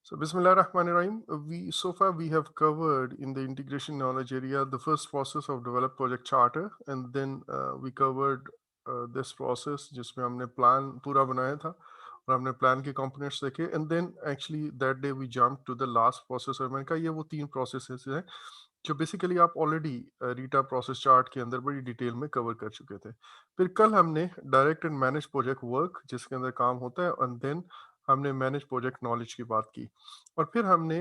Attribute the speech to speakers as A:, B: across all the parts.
A: So Bismillahirrahmanirrahim. We so far we have covered in the integration knowledge area the first process of develop project charter, and then we covered this process जिसमें हमने plan पूरा बनाया था और हमने plan के components देखे, and then actually that day we jumped to the last process और मैंने कहा ये वो तीन processes हैं जो बेसिकली आप ऑलरेडी रीटा प्रोसेस चार्ट के अंदर बड़ी डिटेल में कवर कर चुके थे। फिर कल हमने direct and manage project work जिसके अंदर काम होता है, एंड देन हमने मैनेज प्रोजेक्ट नॉलेज की बात की, और फिर हमने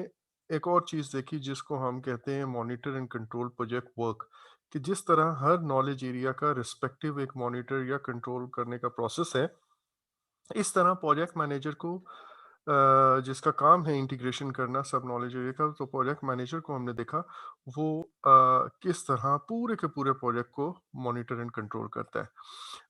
A: एक और चीज़ देखी जिसको हम कहते हैं monitor and control project work, कि जिस तरह हर नॉलेज एरिया का रिस्पेक्टिव एक मॉनिटर या कंट्रोल करने का प्रोसेस है, इस तरह प्रोजेक्ट मैनेजर को जिसका काम है इंटीग्रेशन करना सब नॉलेज एरिया का, तो प्रोजेक्ट मैनेजर को हमने देखा वो किस तरह पूरे के पूरे प्रोजेक्ट को मॉनिटर एंड कंट्रोल करता है।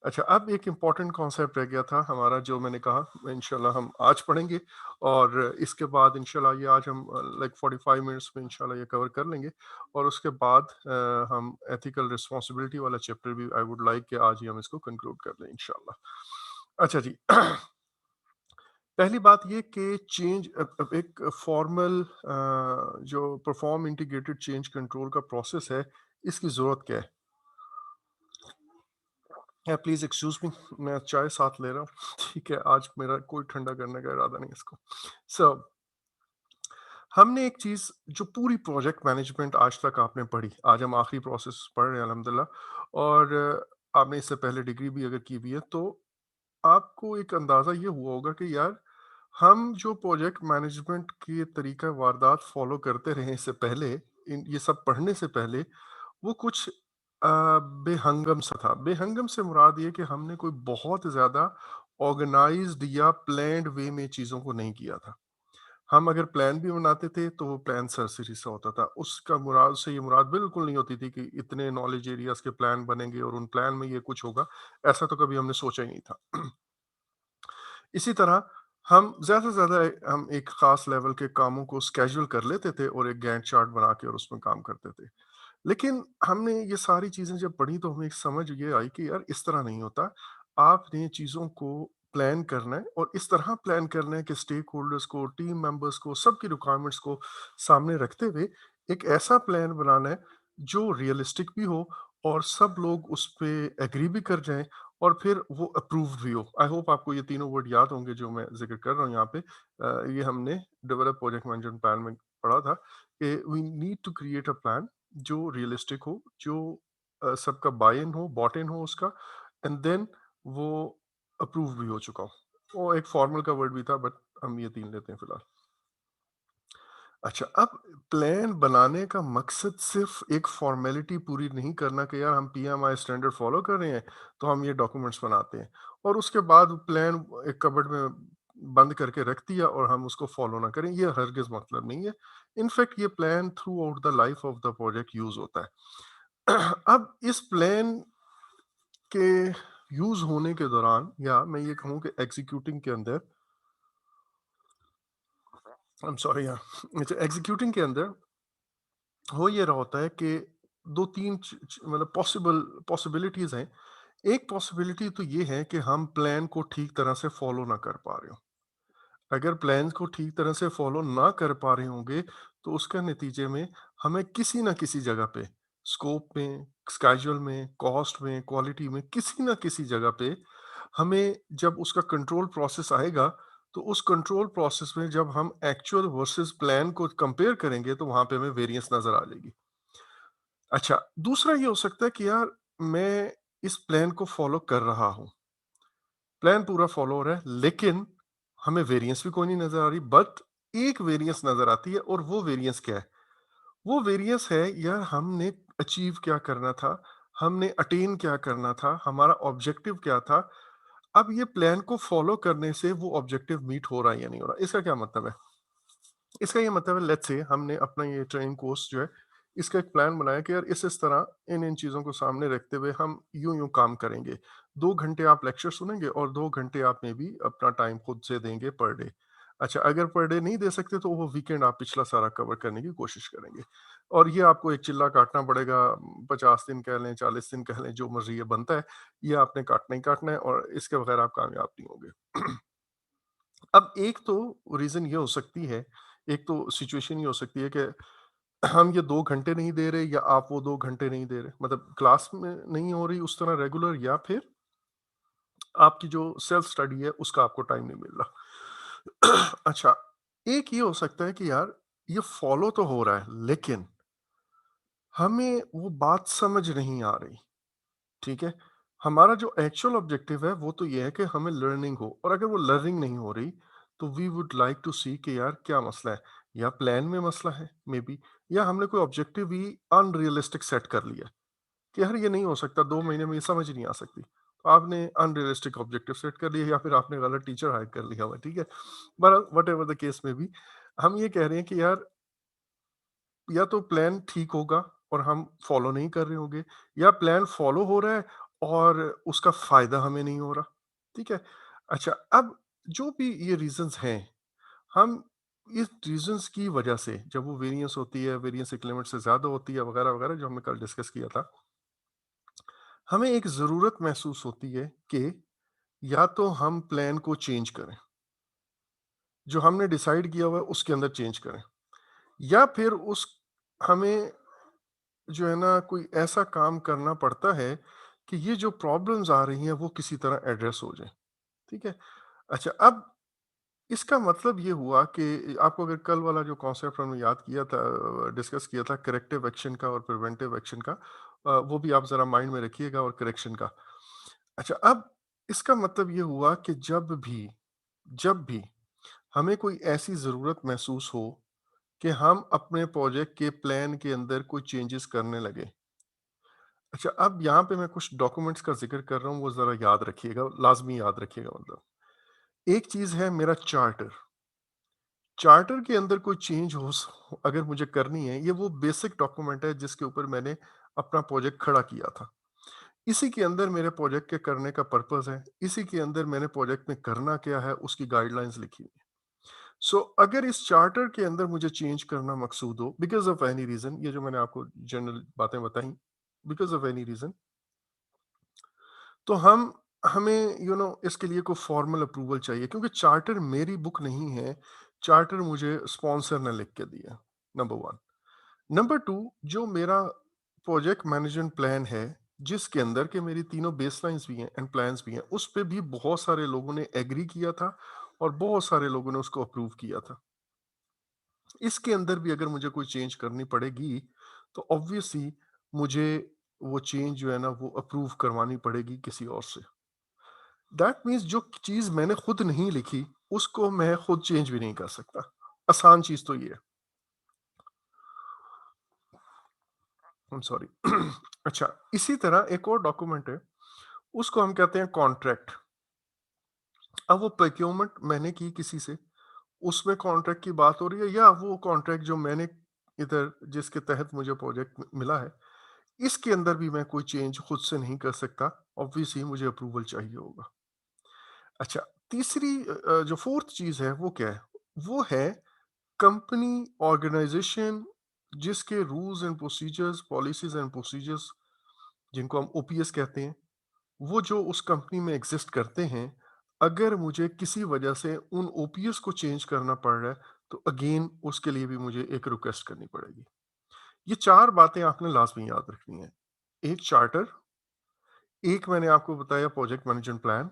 A: अच्छा, अब एक इम्पॉर्टेंट कॉन्सेप्ट रह गया था हमारा जो मैंने कहा इंशाल्लाह हम आज पढ़ेंगे, और इसके बाद इंशाल्लाह ये आज हम लाइक 45 मिनट्स में इंशाल्लाह ये कवर कर लेंगे, और उसके बाद हम एथिकल रिस्पॉन्सिबिलिटी वाला चैप्टर भी आई वुड लाइक कि आज ही हम इसको कंक्लूड कर लें इंशाल्लाह। अच्छा जी। पहली बात ये कि चेंज एक फॉर्मल जो परफॉर्म इंटीग्रेटेड चेंज कंट्रोल का प्रोसेस है, इसकी ज़रूरत क्या है? प्लीज़ एक्सक्यूज़ मी, मैं चाय साथ ले रहा हूँ। ठीक है, आज मेरा कोई ठंडा करने का इरादा नहीं है इसको। सो हमने एक चीज़ जो पूरी प्रोजेक्ट मैनेजमेंट आज तक आपने पढ़ी, आज हम आखिरी प्रोसेस पढ़ रहे हैं अल्हम्दुलिल्लाह, और आपने इससे पहले डिग्री भी अगर की हुई है, तो आपको एक अंदाज़ा ये हुआ होगा कि यार हम जो प्रोजेक्ट मैनेजमेंट के तरीका वारदात फॉलो करते रहे इससे पहले, इन ये सब पढ़ने से पहले, वो कुछ बेहंगम सा था। बेहंगम से मुराद ये कि हमने कोई बहुत ज़्यादा ऑर्गेनाइज्ड या प्लान्ड वे में चीज़ों को नहीं किया था। हम अगर प्लान भी बनाते थे तो वो प्लान सरसरी सा होता था। उसका मुराद से ये मुराद बिल्कुल नहीं होती थी कि इतने नॉलेज एरियाज़ के प्लान बनेंगे और उन प्लान में ये कुछ होगा। ऐसा तो कभी हमने सोचा ही नहीं था। इसी तरह हम ज़्यादा से ज़्यादा हम एक ख़ास लेवल के कामों को स्केड्यूल कर लेते थे और एक गैंट चार्ट बना के और उसमें काम करते थे। लेकिन हमने ये सारी चीज़ें जब पढ़ी तो हमें एक समझ ये आई कि यार इस तरह नहीं होता। आपने चीज़ों को प्लान करना है और इस तरह प्लान करना है कि स्टेक होल्डर्स को, टीम मेंबर्स को, सबकी रिक्वायरमेंट्स को सामने रखते हुए एक ऐसा प्लान बनाना है जो रियलिस्टिक भी हो और सब लोग उस पे एग्री भी कर जाएँ और फिर वो अप्रूव्ड भी हो। आई होप आपको ये तीनों वर्ड याद होंगे जो मैं ज़िक्र कर रहा हूँ यहाँ पे। ये हमने डेवलप प्रोजेक्ट मैनेजमेंट प्लान में पढ़ा था कि we need to create a plan जो रियलिस्टिक हो, जो सबका बाय इन हो, बॉट इन हो उसका, एंड देन वो अप्रूव भी हो चुका हो। वो एक फॉर्मल का वर्ड भी था, बट हम ये 3 लेते हैं फिलहाल। अच्छा, अब प्लान बनाने का मकसद सिर्फ़ एक फ़ॉर्मेलिटी पूरी नहीं करना कि यार हम पीएमआई स्टैंडर्ड फ़ॉलो कर रहे हैं, तो हम ये डॉक्यूमेंट्स बनाते हैं और उसके बाद प्लान एक कबर्ड में बंद करके रख दिया और हम उसको फ़ॉलो ना करें, ये हरगिज़ मतलब नहीं है। इनफैक्ट ये plan through out the life of the project use होता है। अब इस प्लान के यूज़ होने के दौरान, या मैं ये कहूँ कि एग्ज़ीक्यूटिंग के अंदर, आई एम सॉरी यार, अच्छा, एग्ज़ीक्यूटिंग के अंदर हो ये रहा होता है कि 2-3 मतलब पॉसिबिलिटीज़ हैं। एक पॉसिबिलिटी तो ये है कि हम प्लान को ठीक तरह से फ़ॉलो ना कर पा रहे हों। अगर प्लान को ठीक तरह से फ़ॉलो ना कर पा रहे होंगे, तो उसका नतीजे में हमें किसी न किसी जगह पे, स्कोप में, स्केड्यूल में, कॉस्ट में, क्वालिटी में, किसी न किसी जगह पे हमें जब उसका कंट्रोल प्रोसेस आएगा, तो उस कंट्रोल प्रोसेस में जब हम एक्चुअल वर्सेस प्लान को कंपेयर करेंगे, तो वहाँ पे हमें वेरिएंस नज़र आ जाएगी। अच्छा, दूसरा ये हो सकता है कि यार मैं इस प्लान को फ़ॉलो कर रहा हूँ। प्लान पूरा फ़ॉलो हो रहा है, लेकिन हमें वेरिएंस भी कोई नहीं नज़र आ रही, बट एक वेरिएंस नज़र आती है, और वो वेरिएंस क्या है? वो वेरिएंस है यार हमने अचीव क्या करना था, हमने अटेन क्या करना था, हमारा ऑब्जेक्टिव क्या था। अब ये प्लान को फ़ॉलो करने से वो ऑब्जेक्टिव मीट हो रहा है या नहीं हो रहा। इसका क्या मतलब है? इसका ये मतलब है, लेट्स से हमने अपना ये ट्रेनिंग कोर्स जो है, इसका एक प्लान बनाया कि यार इस तरह इन चीज़ों को सामने रखते हुए हम यूं काम करेंगे। 2 घंटे आप लेक्चर सुनेंगे और 2 घंटे आप में भी अपना टाइम खुद से देंगे पर डे। अच्छा, अगर पर डे नहीं दे सकते तो वो वीकेंड आप पिछला सारा कवर करने की कोशिश करेंगे, और ये आपको एक चिल्ला काटना पड़ेगा। 50 दिन कह लें, 40 दिन कह लें, जो मर्जी ये बनता है, ये आपने काटना ही काटना है और इसके बगैर आप कामयाब नहीं होंगे। अब एक तो रीज़न ये हो सकती है, एक तो सिचुएशन ये हो सकती है कि हम ये 2 घंटे नहीं दे रहे या आप वो 2 घंटे नहीं दे रहे। मतलब क्लास में नहीं हो रही उस तरह रेगुलर, या फिर आपकी जो सेल्फ स्टडी है उसका आपको टाइम नहीं मिल रहा। अच्छा, एक ये हो सकता है कि यार ये फॉलो तो हो रहा है, लेकिन हमें वो बात समझ नहीं आ रही, ठीक है? हमारा जो एक्चुअल ऑब्जेक्टिव है वो तो ये है कि हमें लर्निंग हो, और अगर वो लर्निंग नहीं हो रही तो वी वुड लाइक टू सी कि यार क्या मसला है? या प्लान में मसला है मे बी, या हमने कोई ऑब्जेक्टिव ही अनरियलिस्टिक सेट कर लिया कि यार ये नहीं हो सकता, 2 महीने में ये समझ नहीं आ सकती। तो आपने अनरियलिस्टिक ऑब्जेक्टिव सेट कर लिया, या फिर आपने गलत टीचर हायर कर लिया हुआ है, ठीक है? बहरहाल व्हाटएवर द केस में बी, हम ये कह रहे हैं कि यार या तो प्लान ठीक होगा और हम फॉलो नहीं कर रहे होंगे, या प्लान फॉलो हो रहा है और उसका फ़ायदा हमें नहीं हो रहा, ठीक है? अच्छा, अब जो भी ये रीज़न्स हैं, हम इस रीज़न्स की वजह से जब वो वेरिएंस होती है, वेरिएंस एक लिमिट से ज़्यादा होती है वगैरह-वगैरह, जो हमने कल डिस्कस किया था, हमें एक ज़रूरत महसूस होती है कि या तो हम प्लान को चेंज करें, जो हमने डिसाइड किया हुआ है उसके अंदर चेंज करें, या फिर उस हमें जो है ना कोई ऐसा काम करना पड़ता है कि ये जो प्रॉब्लम्स आ रही हैं वो किसी तरह एड्रेस हो जाए, ठीक है? अच्छा, अब इसका मतलब ये हुआ कि आपको अगर कल वाला जो कॉन्सेप्ट हमने याद किया था, डिस्कस किया था करेक्टिव एक्शन का और प्रिवेंटिव एक्शन का, वो भी आप ज़रा माइंड में रखिएगा, और करेक्शन का। अच्छा, अब इसका मतलब ये हुआ कि जब भी हमें कोई ऐसी ज़रूरत महसूस हो कि हम अपने प्रोजेक्ट के प्लान के अंदर कोई चेंजेस करने लगे। अच्छा, अब यहाँ पे मैं कुछ डॉक्यूमेंट्स का ज़िक्र कर रहा हूँ, वो ज़रा याद रखिएगा, लाज़मी याद रखिएगा मतलब। एक चीज़ है मेरा चार्टर। चार्टर के अंदर कोई चेंज हो स अगर मुझे करनी है, ये वो बेसिक डॉक्यूमेंट है जिसके ऊपर मैंने अपना प्रोजेक्ट खड़ा किया था। इसी के अंदर मेरे प्रोजेक्ट के करने का पर्पज़ है, इसी के अंदर मैंने प्रोजेक्ट में करना क्या है, उसकी गाइडलाइंस लिखी हुई है। सो अगर इस चार्टर के अंदर मुझे चेंज करना मकसूद हो बिकॉज़ ऑफ एनी रीज़न, ये जो मैंने आपको जनरल बातें बताई, बिकॉज़ ऑफ एनी रीज़न, तो हमें इसके लिए कोई फॉर्मल अप्रूवल चाहिए, क्योंकि चार्टर मेरी बुक नहीं है, चार्टर मुझे स्पॉन्सर ने लिख के दिया, नंबर 1। नंबर 2, जो मेरा प्रोजेक्ट मैनेजमेंट प्लान है, जिसके अंदर के मेरी तीनों बेसलाइन्स भी हैं एंड प्लान्स भी हैं, उस पे भी बहुत सारे लोगों ने एग्री किया था और बहुत सारे लोगों ने उसको अप्रूव किया था। इसके अंदर भी अगर मुझे कोई चेंज करनी पड़ेगी, तो ऑब्वियसली मुझे वो चेंज जो है ना वो अप्रूव करवानी पड़ेगी किसी और से। दैट मीन्स जो चीज़ मैंने खुद नहीं लिखी, उसको मैं खुद चेंज भी नहीं कर सकता। आसान चीज़ तो ये है। I am sorry. अच्छा, इसी तरह एक और डॉक्यूमेंट है, उसको हम कहते हैं कॉन्ट्रैक्ट। अब वो प्रोक्योरमेंट मैंने की किसी से, उसमें कॉन्ट्रैक्ट की बात हो रही है, या वो कॉन्ट्रैक्ट जो मैंने इधर जिसके तहत मुझे प्रोजेक्ट मिला है, इसके अंदर भी मैं कोई चेंज खुद से नहीं कर सकता। ऑब्वियसली मुझे अप्रूवल चाहिए होगा। अच्छा, तीसरी जो फोर्थ चीज़ है वो क्या है? वो है कंपनी, ऑर्गेनाइजेशन, जिसके rules and procedures, policies and procedures, जिनको हम ओपीएस कहते हैं, वो जो उस कंपनी में एग्जिस्ट करते हैं, अगर मुझे किसी वजह से उन ओपीएस को चेंज करना पड़ रहा है, तो अगेन उसके लिए भी मुझे एक रिक्वेस्ट करनी पड़ेगी। ये 4 बातें आपने लाज़मी याद रखनी है। एक चार्टर, एक मैंने आपको बताया प्रोजेक्ट मैनेजमेंट प्लान,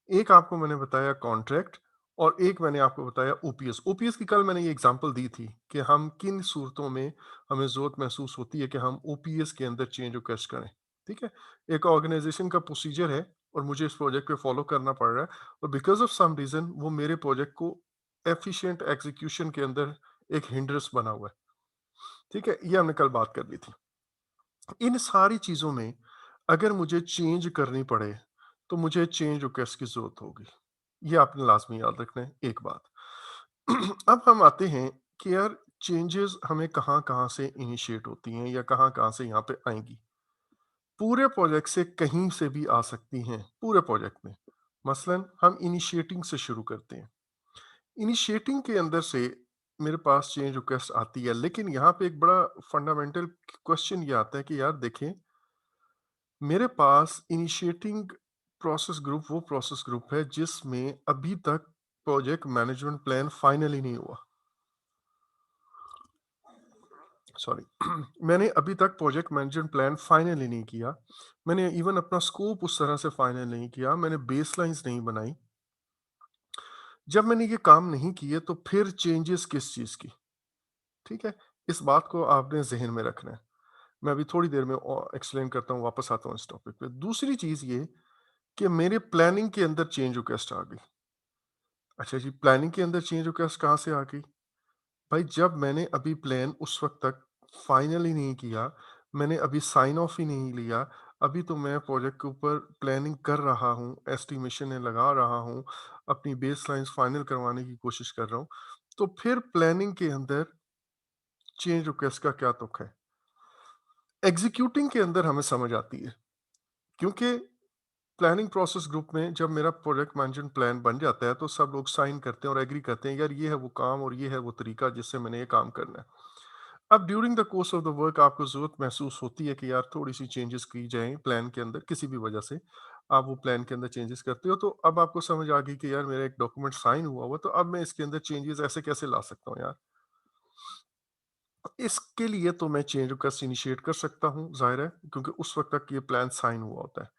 A: एक आपको मैंने बताया कॉन्ट्रैक्ट, और एक मैंने आपको बताया ओपीएस। ओपीएस की कल मैंने ये एग्ज़ाम्पल दी थी कि हम किन सूरतों में हमें ज़रूरत महसूस होती है कि हम ओपीएस के अंदर चेंज रिक्वेस्ट करें, ठीक है? एक ऑर्गेनाइज़ेशन का प्रोसीजर है और मुझे इस प्रोजेक्ट को फ़ॉलो करना पड़ रहा है, और बिकॉज़ ऑफ सम रीज़न वो मेरे प्रोजेक्ट को एफिशिएंट एग्ज़ीक्यूशन के अंदर एक हिंड्रेंस बना हुआ है, ठीक है? ये हमने कल बात कर ली थी। इन सारी चीज़ों में अगर मुझे चेंज करनी पड़े, तो मुझे चेंज रिक्वेस्ट की ज़रूरत होगी। ये आपने लाज़मी याद रखना है, एक बात। अब हम आते हैं कि यार चेंजेस हमें कहाँ-कहाँ से इनिशिएट होती हैं या कहाँ-कहाँ से यहाँ पे आएँगी। पूरे प्रोजेक्ट से कहीं से भी आ सकती हैं, पूरे प्रोजेक्ट में। मसलन हम इनिशिएटिंग से शुरू करते हैं। इनिशिएटिंग के अंदर से मेरे पास चेंज रिक्वेस्ट आती है, लेकिन यहाँ पे एक बड़ा फंडामेंटल क्वेश्चन ये आता है कि यार देखें, मेरे पास इनिशिएटिंग प्रोसेस ग्रुप वो प्रोसेस ग्रुप है जिसमें अभी तक प्रोजेक्ट मैनेजमेंट प्लान फाइनल ही नहीं हुआ। सॉरी। मैंने अभी तक प्रोजेक्ट मैनेजमेंट प्लान फाइनल ही नहीं किया। मैंने इवन अपना स्कोप उस तरह से फाइनल नहीं किया, मैंने बेसलाइन्स नहीं बनाई। जब मैंने ये काम नहीं किए तो फिर चेंजेस किस चीज़ की? ठीक है? इस बात को आपने ज़हन में रखना है। मैं अभी थोड़ी देर में एक्सप्लेन करता हूँ, वापस आता हूँ इस टॉपिक पे। दूसरी चीज़ ये कि मेरे प्लानिंग के अंदर चेंज रिक्वेस्ट आ गई। अच्छा जी, प्लानिंग के अंदर चेंज रिक्वेस्ट कहाँ से आ गई? भाई जब मैंने अभी प्लान उस वक़्त तक फाइनल ही नहीं किया, मैंने अभी साइन ऑफ ही नहीं लिया, अभी तो मैं प्रोजेक्ट के ऊपर प्लानिंग कर रहा हूँ, एस्टिमेशनें लगा रहा हूँ, अपनी बेसलाइन्स फाइनल करवाने की कोशिश कर रहा हूँ। तो फिर प्लानिंग के अंदर चेंज रिक्वेस्ट का क्या तुक है? एग्ज़ीक्यूटिंग के अंदर हमें समझ आती है, क्योंकि प्लानिंग प्रोसेस ग्रुप में जब मेरा प्रोजेक्ट मैनेजमेंट प्लान बन जाता है, तो सब लोग साइन करते हैं और एग्री करते हैं, यार ये है वो काम और ये है वो तरीका जिससे मैंने ये काम करना है। अब during the course of the work आपको ज़रूरत महसूस होती है कि यार थोड़ी-सी चेंजेस की जाएँ प्लान के अंदर, किसी भी वजह से आप वो प्लान के अंदर चेंजेस करते हो, तो अब आपको समझ आ गई कि यार मेरा एक डॉक्यूमेंट साइन हुआ हुआ, तो अब मैं इसके अंदर चेंजेस ऐसे कैसे ला सकता हूँ यार? इसके लिए तो मैं चेंज रिक्वेस्ट इनिशिएट कर सकता हूँ, ज़ाहिर है, क्योंकि उस वक़्त तक ये प्लान साइन हुआ होता है।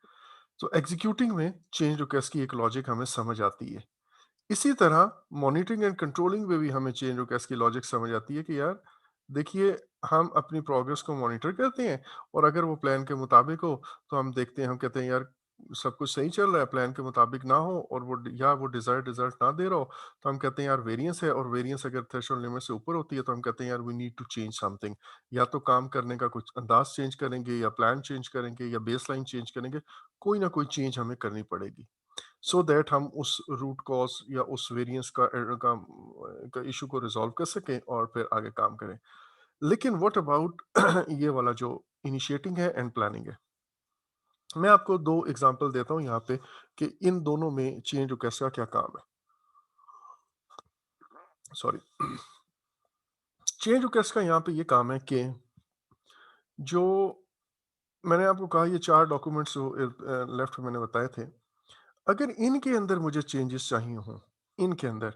A: तो एग्जीक्यूटिंग में चेंज रिक्वेस्ट की एक लॉजिक हमें समझ आती है। इसी तरह मॉनिटरिंग एंड कंट्रोलिंग में भी हमें चेंज रिक्वेस्ट की लॉजिक समझ आती है कि यार देखिए, हम अपनी प्रोग्रेस को मॉनिटर करते हैं और अगर वो प्लान के मुताबिक हो तो हम देखते हैं, हम कहते हैं यार सब कुछ सही चल रहा है, प्लान के मुताबिक ना हो और वो डिजायर्ड रिजल्ट ना दे रहा हो, तो हम कहते हैं यार वेरिएंस है, और वेरिएंस अगर थ्रेशोल्ड लिमिट से ऊपर होती है तो हम कहते हैं यार we need to change something. या तो काम करने का कुछ अंदाज चेंज करेंगे, या प्लान चेंज करेंगे, या बेसलाइन चेंज करेंगे, कोई ना कोई चेंज हमें करनी पड़ेगी, सो दैट हम उस रूट कॉज या उस वेरिएंस का इशू को रिजॉल्व कर सकें और फिर आगे काम करें। लेकिन व्हाट अबाउट ये वाला जो इनिशिएटिंग है एंड प्लानिंग है, मैं आपको दो एग्जांपल देता हूँ यहाँ पे कि इन दोनों में चेंज रिक्वेस्ट का क्या काम है। सॉरी। चेंज रिक्वेस्ट का यहाँ पे ये काम है कि जो मैंने आपको कहा, ये चार डॉक्यूमेंट्स जो लेफ्ट में मैंने बताए थे, अगर इनके अंदर मुझे चेंजेस चाहिए हों, इनके अंदर,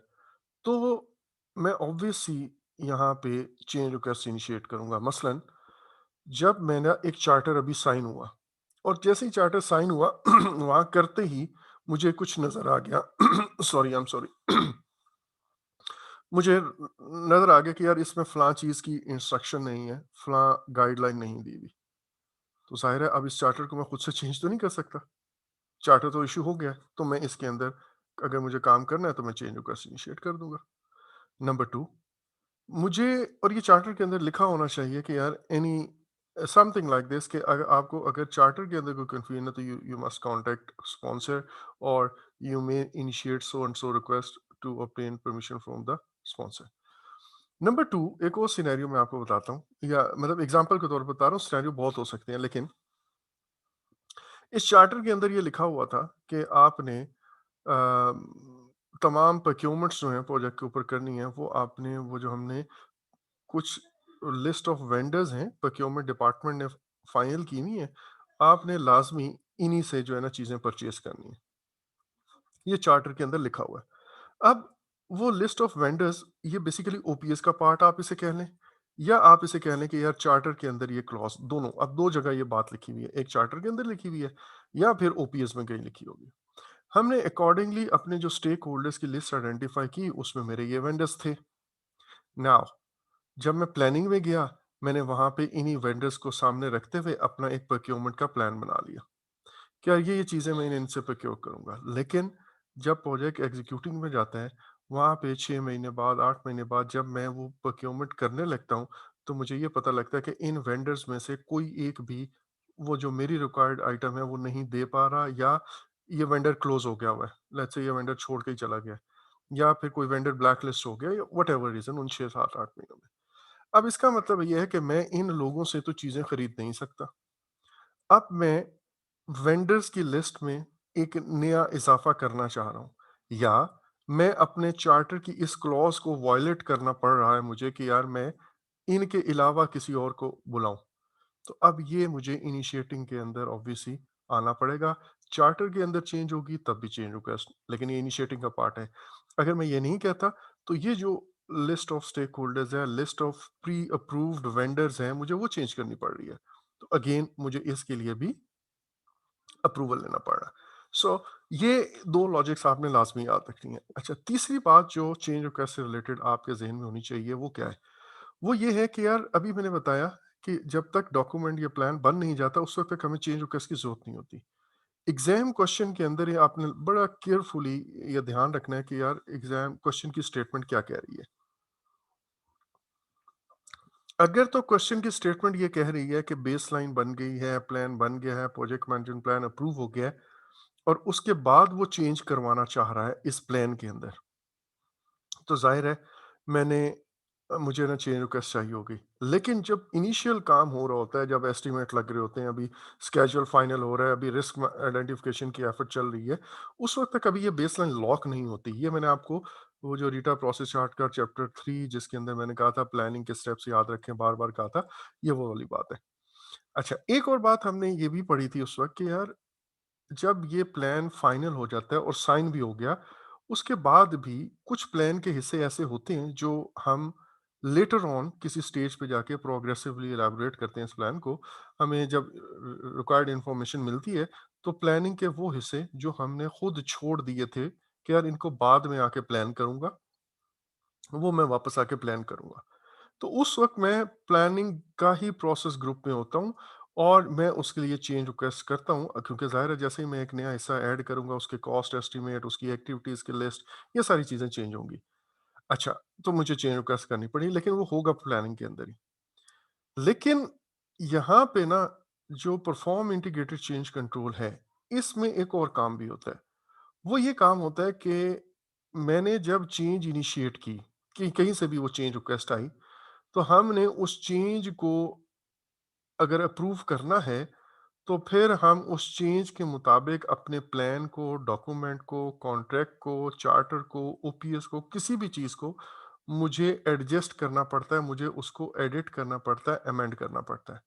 A: तो मैं ऑब्वियसली यहाँ पे चेंज रिक्वेस्ट इनिशिएट करूँगा। मसलन जब मेरा एक चार्टर अभी साइन हुआ, और जैसे ही चार्टर साइन हुआ वहाँ करते ही मुझे कुछ नज़र आ गया। Sorry, I am sorry. मुझे नज़र आ गया कि यार इसमें फ़लाँ चीज़ की इंस्ट्रक्शन नहीं है, फ़लाँ गाइडलाइन नहीं दी हुई। तो ज़ाहिर है अब इस चार्टर को मैं खुद से चेंज तो नहीं कर सकता। चार्टर तो इश्यू हो गया है, तो मैं इसके अंदर अगर मुझे काम करना है तो मैं चेंज रिक्वेस्ट इनिशिएट कर दूँगा। नंबर 2, मुझे, और ये चार्टर के अंदर लिखा होना चाहिए कि यार एनी समथिंग लाइक दिस, कि अगर आपको अगर चार्टर के अंदर कोई कंफ्यूजन है तो you you must contact sponsor, और you may initiate so and so request to obtain permission from the sponsor. Number 2, एक और सिनेरियो मैं आपको बताता हूँ, या मतलब एग्जांपल के तौर पर बता रहा हूँ, सिनेरियो बहुत हो सकते हैं, लेकिन इस चार्टर के अंदर ये लिखा हुआ था कि आपने तमाम प्रोक्योरमेंट्स जो हैं प्रोजेक्ट के ऊपर करनी है, वो आपने, वो जो हमने कुछ लिस्ट ऑफ वेंडर्स हैं प्रोक्योरमेंट डिपार्टमेंट ने फाइनल की हुई है, आपने लाजमी इन्हीं से जो है ना चीज़ें परचेज करनी है। ये चार्टर के अंदर लिखा हुआ है। अब वो लिस्ट ऑफ वेंडर्स, ये बेसिकली ओपीएस का पार्ट आप इसे कह लें, या आप इसे कह लें कि यार चार्टर के अंदर ये क्लॉज, दोनों, अब दो जगह ये बात लिखी हुई है, एक चार्टर के अंदर लिखी हुई है या फिर ओपीएस में कहीं लिखी होगी। हमने अकॉर्डिंगली अपने जो स्टेक होल्डर्स की लिस्ट आइडेंटिफाई की, उसमें मेरे ये वेंडर्स थे। नाउ जब मैं प्लानिंग में गया, मैंने वहाँ पे इन्हीं वेंडर्स को सामने रखते हुए अपना एक प्रोक्योरमेंट का प्लान बना लिया। क्या ये चीज़ें मैं इनसे प्रोक्योर करूँगा। लेकिन जब प्रोजेक्ट एग्जीक्यूटिंग में जाता है, वहाँ पे 6 महीने बाद, 8 महीने बाद जब मैं वो प्रोक्योरमेंट करने लगता हूँ, तो मुझे ये पता लगता है कि इन वेंडर्स में से कोई एक भी वो जो मेरी रिक्वायर्ड आइटम है, वो नहीं दे पा रहा, या ये वेंडर क्लोज़ हो गया हुआ है। लेट्स से ये वेंडर छोड़ के ही चला गया है, या फिर कोई वेंडर ब्लैक लिस्ट हो गया, या व्हाटएवर रीज़न उन 6, 7, 8 महीनों में। अब इसका मतलब ये है कि मैं इन लोगों से तो चीज़ें खरीद नहीं सकता। अब मैं वेंडर्स की लिस्ट में एक नया इज़ाफ़ा करना चाह रहा हूँ, या मैं अपने चार्टर की इस क्लॉज़ को वायलेट करना पड़ रहा है मुझे कि यार मैं इनके अलावा किसी और को बुलाऊँ। तो अब ये मुझे इनिशिएटिंग के अंदर ऑब्वियसली आना पड़ेगा। चार्टर के अंदर चेंज होगी तब भी चेंज रिक्वेस्ट, लेकिन ये इनिशिएटिंग का पार्ट है। अगर मैं ये नहीं कहता, तो ये जो लिस्ट ऑफ स्टेक होल्डर्स है, list of pre approved vendors हैं, मुझे वो चेंज करनी पड़ रही है। तो अगेन मुझे इसके लिए भी अप्रूवल लेना पड़ रहा है। सो ये 2 लॉजिक्स आपने लाज़मी याद रखनी है। अच्छा, तीसरी बात जो चेंज रिक्वेस्ट से रिलेटेड आपके ज़हन में होनी चाहिए, वो क्या है? वो ये है कि यार, अभी मैंने बताया कि जब तक डॉक्यूमेंट या प्लान बन नहीं जाता, उस वक़्त तक हमें चेंज रिक्वेस्ट की ज़रूरत नहीं होती। एग्ज़ाम क्वेश्चन के अंदर ये आपने बड़ा केयरफुली ये ध्यान रखना है कि यार, एग्ज़ाम क्वेश्चन की स्टेटमेंट क्या कह रही है। अगर तो क्वेश्चन की स्टेटमेंट ये कह रही है कि बेसलाइन बन गई है, प्लान बन गया है, प्रोजेक्ट मैनेजमेंट प्लान अप्रूव हो गया है और उसके बाद वो चेंज करवाना चाह रहा है इस प्लान के अंदर, तो ज़ाहिर है मैंने मुझे ना चेंज रिक्वेस्ट चाहिए होगी। लेकिन जब इनिशियल काम हो रहा होता है, जब एस्टीमेट लग रहे होते हैं, अभी स्केड्यूल फाइनल हो रहा है, अभी रिस्क आइडेंटिफिकेशन की एफर्ट चल रही है, उस वक़्त तक अभी ये बेसलाइन लॉक नहीं होती। ये मैंने आपको वो जो रीटा प्रोसेस चार्ट का चैप्टर 3 जिसके अंदर मैंने कहा था प्लानिंग के स्टेप्स याद रखें, बार-बार कहा था, ये वो वाली बात है। अच्छा, एक और बात हमने ये भी पढ़ी थी उस वक़्त कि यार, जब ये प्लान फाइनल हो जाता है और साइन भी हो गया, उसके बाद भी कुछ प्लान के हिस्से ऐसे होते हैं जो हम लेटर ऑन किसी स्टेज पे जाके प्रोग्रेसिवली इलैबोरेट करते हैं इस प्लान को। हमें जब रिक्वायर्ड इंफॉर्मेशन मिलती है, तो प्लानिंग के वो हिस्से जो हमने खुद छोड़ दिए थे कि यार इनको बाद में आके प्लान करूँगा, वो मैं वापस आके प्लान करूँगा। तो उस वक़्त मैं प्लानिंग का ही प्रोसेस ग्रुप में होता हूँ और मैं उसके लिए चेंज रिक्वेस्ट करता हूँ, क्योंकि ज़ाहिर है जैसे ही मैं एक नया हिस्सा ऐड करूँगा, उसके कॉस्ट एस्टीमेट, उसकी एक्टिविटीज़ की लिस्ट, ये सारी चीज़ें चेंज होंगी। अच्छा, तो मुझे चेंज रिक्वेस्ट करनी पड़ी, लेकिन वो होगा प्लानिंग के अंदर ही। लेकिन यहाँ पे ना, जो परफॉर्म इंटीग्रेटेड चेंज कंट्रोल है, इसमें एक और काम भी होता है। वो ये काम होता है कि मैंने जब चेंज इनिशिएट की, कि कहीं से भी वो चेंज रिक्वेस्ट आई, तो हमने उस चेंज को अगर अप्रूव करना है, तो फिर हम उस चेंज के मुताबिक अपने प्लान को, डॉक्यूमेंट को, कॉन्ट्रैक्ट को, चार्टर को, ओपीएस को, किसी भी चीज़ को मुझे एडजस्ट करना पड़ता है, मुझे उसको एडिट करना पड़ता है, अमेंड करना पड़ता है।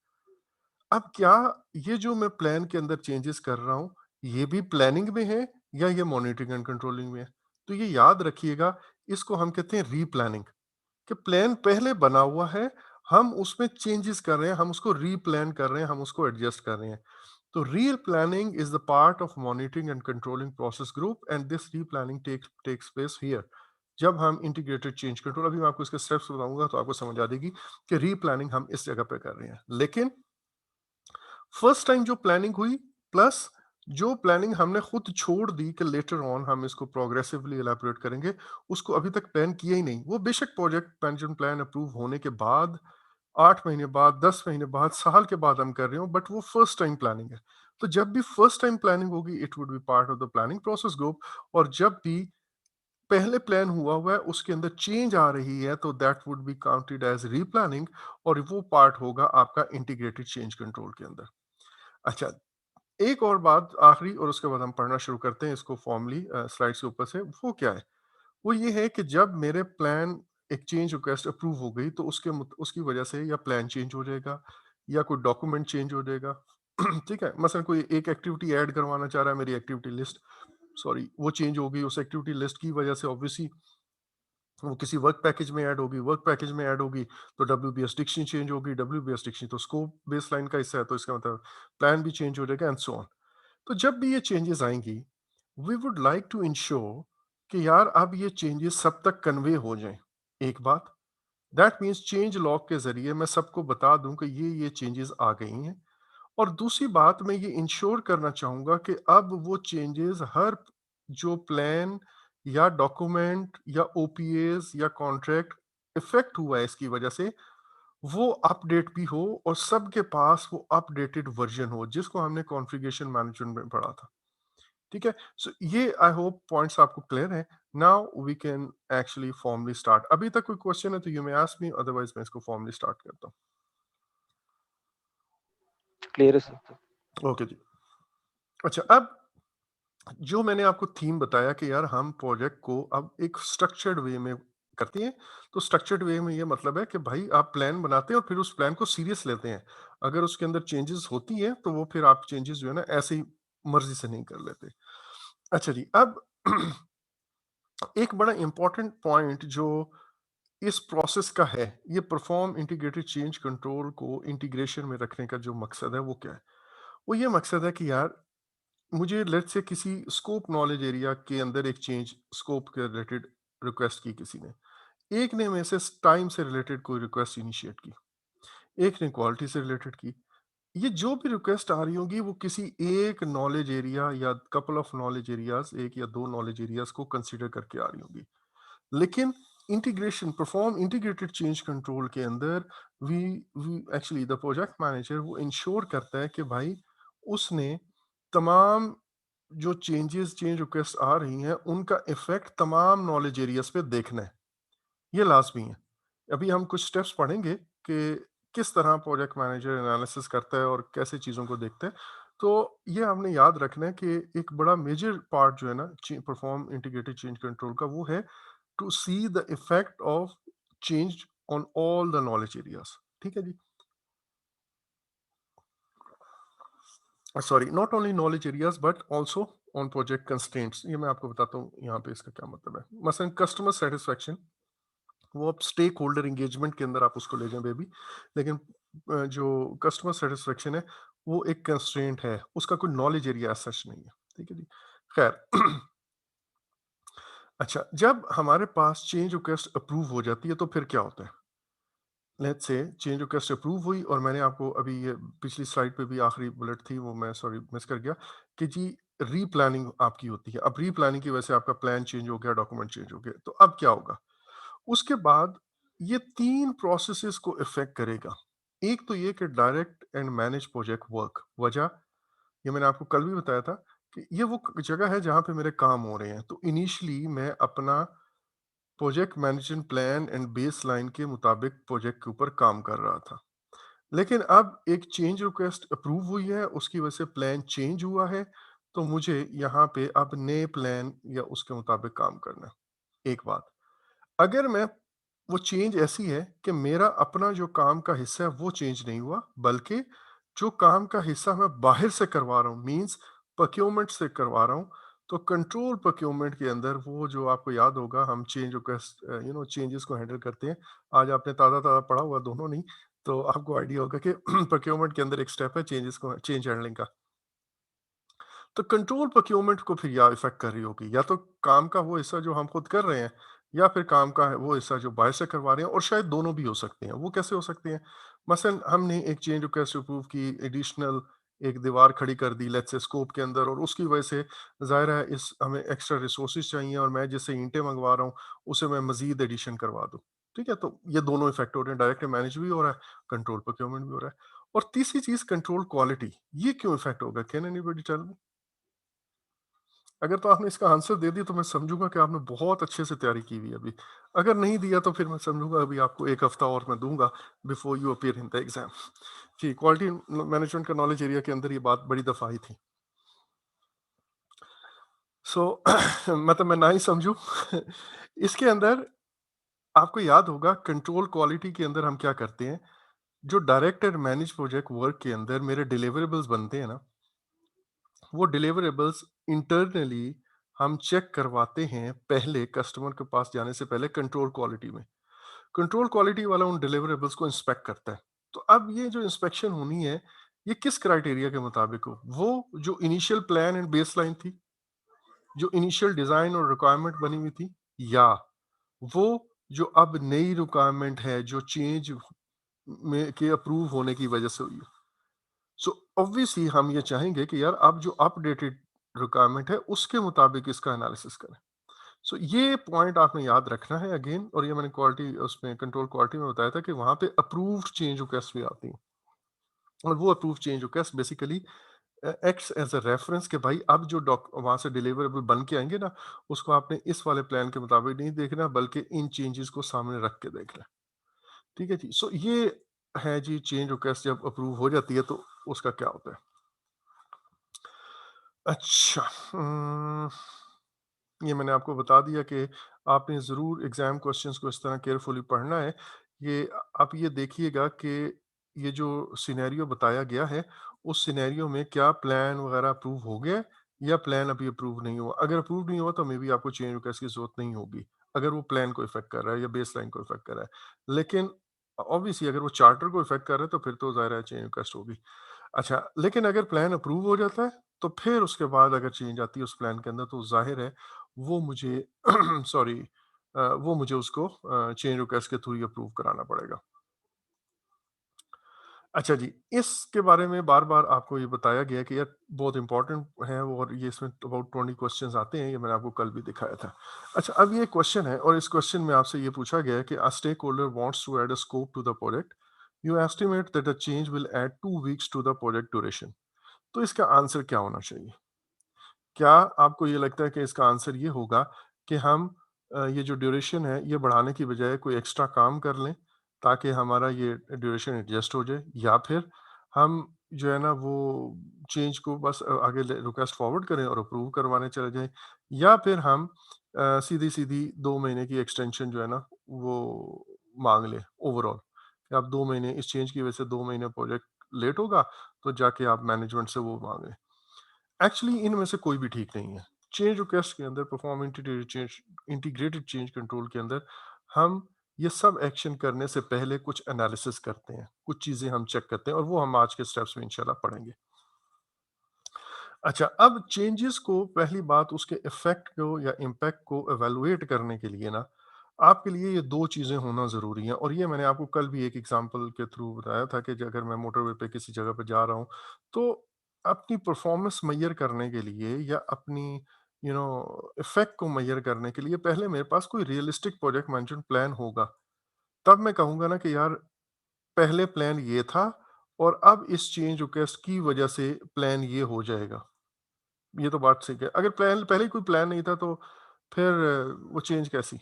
A: अब क्या ये जो मैं प्लान के अंदर चेंजेस कर रहा हूँ, ये भी प्लानिंग में है या ये मॉनिटरिंग एंड कंट्रोलिंग में है? तो ये याद रखिएगा, इसको हम कहते हैं रीप्लानिंग। कि प्लान पहले बना हुआ है, हम उसमें चेंजेस कर रहे हैं, हम उसको रीप्लान कर रहे हैं, हम उसको एडजस्ट कर रहे हैं। तो replanning is the part of monitoring and controlling process group and this replanning takes place here. जब हम इंटीग्रेटेड चेंज कंट्रोल, अभी मैं आपको इसके स्टेप्स बताऊँगा तो आपको समझ आ जाएगी कि रीप्लानिंग हम इस जगह पे कर रहे हैं। लेकिन फर्स्ट टाइम जो प्लानिंग हुई, प्लस जो प्लानिंग हमने खुद छोड़ दी कि लेटर ऑन हम इसको प्रोग्रेसिवली एलैबोरेट करेंगे, उसको अभी तक प्लान किया ही नहीं। वो बेशक प्रोजेक्ट मैनेजमेंट प्लान अप्रूव होने के बाद 8 महीने बाद, 10 महीने बाद, साल के बाद हम कर रहे हो, बट वो फर्स्ट टाइम प्लानिंग है। तो जब भी फर्स्ट टाइम प्लानिंग होगी, it would be part of the planning process group. और जब भी पहले प्लान हुआ है उसके अंदर चेंज आ रही है, तो that would be counted as replanning और वो पार्ट होगा आपका इंटीग्रेटेड चेंज कंट्रोल के अंदर। अच्छा, एक और बात आखिरी, और उसके बाद हम पढ़ना शुरू करते हैं इसको फॉर्मली स्लाइड्स के ऊपर से, वो क्या है? वो ये है कि जब मेरे प्लान एक चेंज रिक्वेस्ट अप्रूव हो गई, तो उसकी वजह से या प्लान चेंज हो जाएगा या कोई डॉक्यूमेंट चेंज हो जाएगा। ठीक है? मसलन कोई एक एक्टिविटी ऐड करवाना चाह रहा है, मेरी एक्टिविटी लिस्ट, सॉरी, वो चेंज हो गई, उस एक्टिविटी लिस्ट की वजह से ऑब्वियसली वो किसी वर्क पैकेज में ऐड होगी, वर्क पैकेज में ऐड होगी, तो डब्ल्यूबीएस डिक्शनरी चेंज होगी, डब्ल्यूबीएस डिक्शनरी तो स्कोप बेसलाइन का हिस्सा है, तो इसका मतलब प्लान भी चेंज हो जाएगा एंड सो ऑन। तो जब भी ये चेंजेस आएंगी, we would like to ensure कि यार अब ये चेंजेस सब तक कन्वे हो जाएं। एक बात, दैट मीन्स चेंज लॉग के जरिए मैं सबको बता दूं कि ये चेंजेस आ गई हैं। और दूसरी बात, मैं ये इंश्योर करना चाहूंगा कि अब वो चेंजेस हर जो प्लान या डॉक्यूमेंट या ओपीएस या कॉन्ट्रैक्ट इफेक्ट हुआ है इसकी वजह से, वो अपडेट भी हो और सबके पास वो अपडेटेड वर्जन हो, जिसको हमने कॉन्फ़िगरेशन मैनेजमेंट में पढ़ा था। ठीक है? सो ये आई होप पॉइंट्स आपको क्लियर है। Now we can actually formally start. अभी तक कोई क्वेश्चन है तो you may ask me, otherwise मैं इसको फॉर्मली स्टार्ट करता
B: क्लियर है सर।
A: हूँ। ओके जी। अच्छा, अब जो मैंने आपको थीम बताया कि यार हम प्रोजेक्ट को अब एक स्ट्रक्चर्ड वे में करते हैं, तो स्ट्रक्चर्ड वे में ये मतलब है कि भाई आप प्लान बनाते हैं और फिर उस प्लान को सीरियस लेते हैं। अगर उसके अंदर चेंजेस होती हैं, तो वो फिर आप चेंजेस जो है ना ऐसे ही मर्ज़ी से नहीं कर लेते। अच्छा जी, अब एक बड़ा इंपॉर्टेंट पॉइंट जो इस प्रोसेस का है, ये परफॉर्म इंटीग्रेटेड चेंज कंट्रोल को इंटीग्रेशन में रखने का जो मकसद है वो क्या है? वो ये मकसद है कि यार मुझे लेट्स से किसी स्कोप नॉलेज एरिया के अंदर एक चेंज स्कोप के रिलेटेड रिक्वेस्ट की किसी ने, एक ने में से टाइम से रिलेटेड कोई रिक्वेस्ट इनिशिएट की, एक ने क्वालिटी से रिलेटेड की। ये जो भी रिक्वेस्ट आ रही होगी वो किसी एक नॉलेज एरिया या कपल ऑफ नॉलेज एरियाज, एक या दो नॉलेज एरियाज को कंसिडर करके आ रही होगी। लेकिन integration perform integrated change control के अंदर we we actually the project manager वो इंश्योर करता है कि भाई उसने तमाम जो चेंज रिक्वेस्ट आ रही हैं उनका इफेक्ट तमाम नॉलेज एरियाज पे देखना है। ये लाज़मी है। अभी हम कुछ स्टेप्स पढ़ेंगे कि किस तरह प्रोजेक्ट मैनेजर एनालिसिस करता है और कैसे चीज़ों को देखता है। तो ये हमने याद रखना है कि एक बड़ा मेजर पार्ट जो है ना परफॉर्म इंटीग्रेटेड चेंज कंट्रोल का वो है to see the effect of change on all the knowledge areas. ठीक है जी। Sorry, not only knowledge areas but also on project constraints. ये मैं आपको बताता हूँ यहाँ पे इसका क्या मतलब है। मसलन कस्टमर सेटिस्फेक्शन, वो आप स्टेक होल्डर एंगेजमेंट के अंदर आप उसको ले जाएं बेबी, लेकिन जो कस्टमर सेटिस्फेक्शन है वो एक कंस्ट्रेंट है, उसका कोई नॉलेज एरिया सच नहीं है। ठीक है जी। खैर अच्छा, जब हमारे पास चेंज रिक्वेस्ट अप्रूव हो जाती है तो फिर क्या होता है? Let's say change request approve हुई और मैंने आपको अभी ये पिछली स्लाइड पे भी आखिरी बुलेट थी वो मैं सॉरी मिस कर गया कि जी रीप्लानिंग आपकी होती है। अब रीप्लानिंग की वजह से आपका प्लान चेंज हो गया, डॉक्यूमेंट चेंज हो गए, तो अब क्या होगा? उसके बाद ये 3 प्रोसेसेस को इफ़ेक्ट करेगा। एक तो ये कि direct and manage project work. वजह, ये मैंने आपको कल भी बताया था कि ये वो क जगह है जहाँ पे मेरे काम हो रहे हैं। तो इनिशियली मैं अपना project management plan and baseline के मुताबिक प्रोजेक्ट के ऊपर काम कर रहा था। लेकिन अब एक चेंज रिक्वेस्ट अप्रूव हुई है, उसकी वजह से प्लान चेंज हुआ है, तो मुझे यहाँ पे अब नए प्लान या उसके मुताबिक काम करना है। एक बात। अगर मैं वो चेंज ऐसी है कि मेरा अपना जो काम का हिस्सा है वो चेंज नहीं हुआ, बल्कि जो काम का हिस्सा मैं बाहर से करवा रहा हूँ मीन्स प्रोक्योरमेंट से करवा रहा हूँ, तो कंट्रोल प्रोक्योरमेंट के अंदर वो जो आपको याद होगा हम चेंज रिक्वेस्ट चेंजेस को हैंडल करते हैं। आज आपने ताज़ा ताज़ा पढ़ा हुआ दोनों नहीं, तो आपको आइडिया होगा कि प्रोक्योरमेंट के अंदर एक स्टेप है चेंज हैंडलिंग का। तो कंट्रोल प्रोक्योरमेंट को फिर या इफ़ेक्ट कर रही होगी, या तो काम का वो हिस्सा जो हम खुद कर रहे हैं, या फिर काम का है वो हिस्सा जो बाहर से करवा रहे हैं, और शायद दोनों भी हो सकते हैं। वो कैसे हो सकते हैं? मसलन हमने एक चेंज रिक्वेस्ट अप्रूव की, एडिशनल एक दीवार खड़ी कर दी लेट्स से स्कोप के अंदर, और उसकी वजह से ज़ाहिर है इस हमें एक्स्ट्रा रिसोर्सेज़ चाहिए और मैं जिससे ईंटें मंगवा रहा हूँ, उसे मैं मज़ीद एडिशन करवा दूँ। ठीक है? तो ये दोनों इफ़ेक्ट हो रहे हैं, डायरेक्ट मैनेज भी हो रहा है, कंट्रोल प्रोक्योरमेंट भी हो रहा है। और तीसरी चीज़ कंट्रोल क्वालिटी, ये क्यों इफ़ेक्ट होगा? Can anybody tell me? अगर तो आपने इसका आंसर दे दिया तो मैं समझूँगा कि आपने बहुत अच्छे से तैयारी की हुई है अभी। अगर नहीं दिया तो फिर मैं समझूँगा अभी आपको 1 हफ्ता और मैं दूँगा before you appear in the exam. जी, क्वालिटी मैनेजमेंट का नॉलेज एरिया के अंदर ये बात बड़ी दफ़ा आई थी। सो मतलब मैं ना ही समझूँ इसके अंदर आपको याद होगा कंट्रोल क्वालिटी के अंदर हम क्या करते हैं, जो direct and manage project work के अंदर मेरे डिलिवरेबल्स बनते हैं ना, वो डिलिवरेबल्स इंटरनली हम चेक करवाते हैं पहले कस्टमर के पास जाने से पहले कंट्रोल क्वालिटी में। कंट्रोल क्वालिटी वाला उन डिलिवरेबल्स को इंस्पेक्ट करता है। तो अब ये जो इंस्पेक्शन होनी है, ये किस क्राइटेरिया के मुताबिक हो? वो जो इनिशियल प्लान एंड बेसलाइन थी, जो इनिशियल डिज़ाइन और रिक्वायरमेंट बनी हुई थी, या वो जो अब नई रिक्वायरमेंट है जो चेंज में के अप्रूव होने की वजह से हुई है। सो ऑब्वियसली हम ये चाहेंगे कि यार अब जो अपडेटेड रिक्वायरमेंट है उसके मुताबिक इसका एनालिसिस करें। सो ये पॉइंट आपने याद रखना है अगेन, और ये मैंने क्वालिटी उसमें कंट्रोल क्वालिटी में बताया था कि वहाँ पे अप्रूव्ड चेंज रिक्वेस्ट भी आती हैं, और वो approved change request basically acts as a reference कि भाई अब जो डॉक वहाँ से डिलीवरेबल बन के आएंगे ना, उसको आपने इस वाले प्लान के मुताबिक नहीं देखना बल्कि इन चेंजेस को सामने रख के देखना है। ठीक है जी। सो ये है जी, चेंज रिक्वेस्ट जब अप्रूव हो जाती है तो उसका क्या होता है। अच्छा, ये मैंने आपको बता दिया कि आपने ज़रूर एग्ज़ाम क्वेश्चंस को इस तरह केयरफुली पढ़ना है। ये आप ये देखिएगा कि ये जो सिनेरियो बताया गया है, उस सिनेरियो में क्या प्लान वगैरह अप्रूव हो गया है, या प्लान अभी अप्रूव नहीं हुआ। अगर अप्रूव नहीं हुआ तो मे बी आपको चेंज रिक्वेस्ट की ज़रूरत नहीं होगी, अगर वो प्लान को इफ़ेक्ट कर रहा है या बेसलाइन को इफ़ेक्ट कर रहा है। लेकिन ऑब्वियसली अगर वो चार्टर को इफ़ेक्ट कर रहा है तो फिर तो ज़ाहिर है चेंज रिक्वेस्ट होगी। अच्छा, लेकिन अगर प्लान अप्रूव हो जाता है, तो फिर उसके बाद अगर चेंज आती है उस प्लान के अंदर तो ज़ाहिर है वो मुझे सॉरी वो मुझे उसको चेंज रिक्वेस्ट के थ्रू ही अप्रूव कराना पड़ेगा। अच्छा जी, इसके बारे में बार-बार आपको ये बताया गया है कि यार बहुत इम्पोर्टेंट है वो और ये इसमें अबाउट 20 क्वेश्चन्स आते हैं, ये मैंने आपको कल भी दिखाया था। अच्छा, अब ये क्वेश्चन है और इस क्वेश्चन में आपसे ये पूछा गया है कि a stakeholder wants to add a scope to the project. You estimate that a change will add 2 weeks to the project duration. तो इसका आंसर क्या होना चाहिए? क्या आपको ये लगता है कि इसका आंसर ये होगा कि हम ये जो ड्यूरेशन है, ये बढ़ाने की बजाय कोई एक्स्ट्रा काम कर लें, ताकि हमारा ये ड्यूरेशन एडजस्ट हो जाए? या फिर हम जो है ना वो चेंज को बस आगे ले रिक्वेस्ट फॉरवर्ड करें और अप्रूव करवाने चले जाएँ? या फिर हम सीधी-सीधी 2 महीने की एक्सटेंशन जो है ना, वो माँग लें ओवरऑल? कि आप 2 महीने इस चेंज की वजह से 2 महीने प्रोजेक्ट लेट होगा, तो जाके आप मैनेजमेंट से वो माँगे। एक्चुअली इनमें से कोई भी ठीक नहीं है। चेंज रिक्वेस्ट के अंदर इंटीग्रेटेड चेंज कंट्रोल के अंदर हम ये सब एक्शन करने से पहले कुछ एनालिसिस करते हैं, कुछ चीज़ें हम चेक करते हैं और वो हम आज के स्टेप्स में इंशाल्लाह पढ़ेंगे। अच्छा, अब चेंजेस को पहली बात उसके इफ़ेक्ट को या इम्पैक्ट को इवैल्यूएट करने के लिए ना, आपके लिए ये 2 चीज़ें होना ज़रूरी हैं और ये मैंने आपको कल भी एक एग्ज़ाम्पल के थ्रू बताया था कि ज अगर मैं मोटरवे पे किसी जगह पे जा रहा हूँ, तो अपनी परफ़ॉर्मेंस मेज़र करने के लिए या अपनी इफ़ेक्ट को मेज़र करने के लिए पहले मेरे पास कोई रियलिस्टिक प्रोजेक्ट मैनेजमेंट प्लान होगा। तब मैं कहूँगा ना कि यार पहले प्लान ये था और अब इस चेंज रिक्वेस्ट की वज़ह से प्लान ये हो जाएगा। ये तो बात ठीक है। अगर प्लान पहले ही कोई प्लान नहीं था तो फिर वो चेंज कैसी?